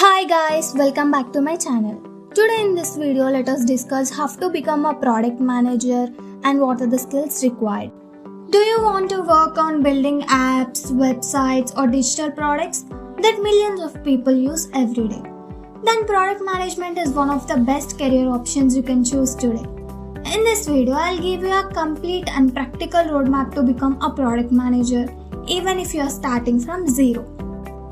Hi guys, welcome back to my channel. Today in this video, let us discuss how to become a product manager and what are the skills required. Do you want to work on building apps, websites or digital products that millions of people use every day? Then product management is one of the best career options you can choose today. In this video, I'll give you a complete and practical roadmap to become a product manager even if you are starting from zero.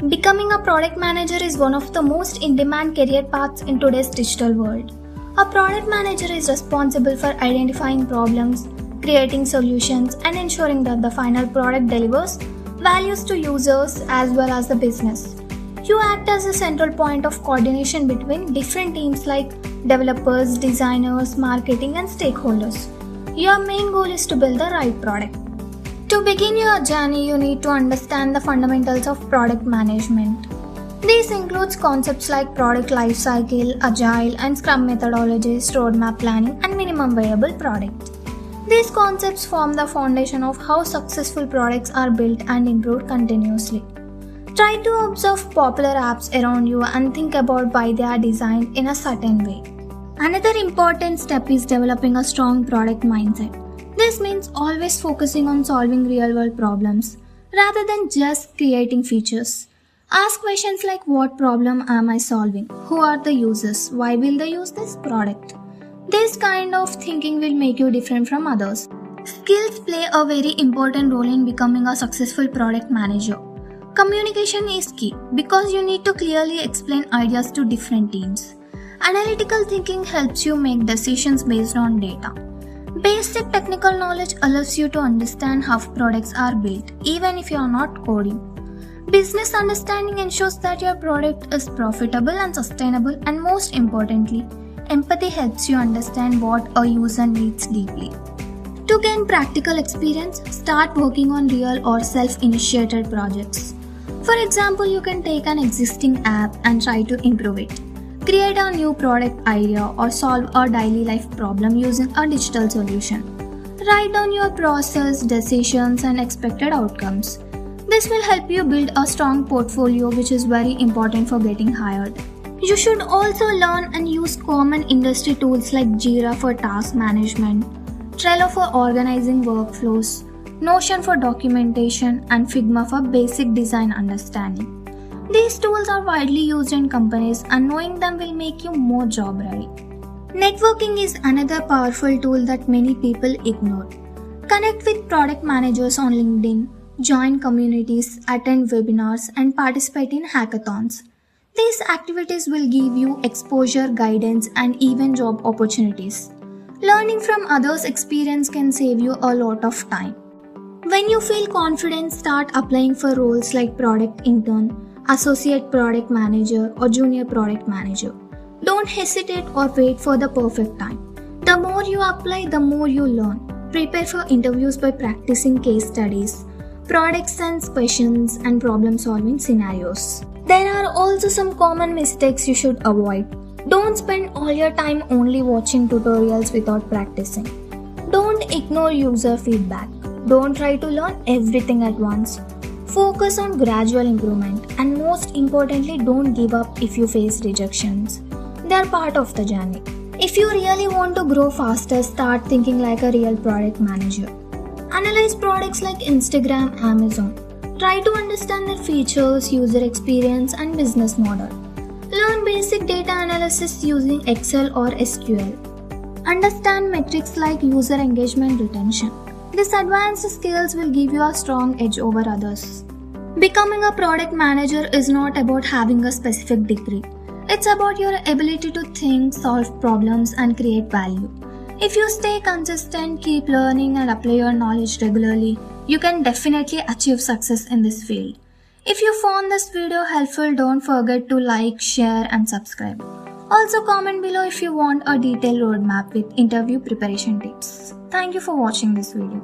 Becoming a product manager is one of the most in-demand career paths in today's digital world. A product manager is responsible for identifying problems, creating solutions, and ensuring that the final product delivers values to users as well as the business. You act as a central point of coordination between different teams like developers, designers, marketing, and stakeholders. Your main goal is to build the right product. To begin your journey, you need to understand the fundamentals of product management. This includes concepts like product lifecycle, agile and scrum methodologies, roadmap planning, and minimum viable product. These concepts form the foundation of how successful products are built and improved continuously. Try to observe popular apps around you and think about why they are designed in a certain way. Another important step is developing a strong product mindset. This means always focusing on solving real-world problems rather than just creating features. Ask questions like, what problem am I solving? Who are the users? Why will they use this product? This kind of thinking will make you different from others. Skills play a very important role in becoming a successful product manager. Communication is key because you need to clearly explain ideas to different teams. Analytical thinking helps you make decisions based on data. Basic technical knowledge allows you to understand how products are built, even if you are not coding. Business understanding ensures that your product is profitable and sustainable, and most importantly, empathy helps you understand what a user needs deeply. To gain practical experience, start working on real or self-initiated projects. For example, you can take an existing app and try to improve it. Create a new product idea or solve a daily life problem using a digital solution. Write down your process, decisions, and expected outcomes. This will help you build a strong portfolio, which is very important for getting hired. You should also learn and use common industry tools like Jira for task management, Trello for organizing workflows, Notion for documentation, and Figma for basic design understanding. These tools are widely used in companies and knowing them will make you more job ready. Networking is another powerful tool that many people ignore. Connect with product managers on LinkedIn, join communities, attend webinars, and participate in hackathons. These activities will give you exposure, guidance, and even job opportunities. Learning from others' experience can save you a lot of time. When you feel confident, start applying for roles like product intern, associate product manager, or junior product manager. Don't hesitate or wait for the perfect time. The more you apply, the more you learn. Prepare for interviews by practicing case studies, product sense questions, and problem-solving scenarios. There are also some common mistakes you should avoid. Don't spend all your time only watching tutorials without practicing. Don't ignore user feedback. Don't try to learn everything at once. Focus on gradual improvement, and most importantly, don't give up if you face rejections. They are part of the journey. If you really want to grow faster, start thinking like a real product manager. Analyze products like Instagram, Amazon. Try to understand their features, user experience, and business model. Learn basic data analysis using Excel or SQL. Understand metrics like user engagement, retention. These advanced skills will give you a strong edge over others. Becoming a product manager is not about having a specific degree. It's about your ability to think, solve problems, and create value. If you stay consistent, keep learning, and apply your knowledge regularly, you can definitely achieve success in this field. If you found this video helpful, don't forget to like, share, and subscribe. Also comment below if you want a detailed roadmap with interview preparation tips. Thank you for watching this video.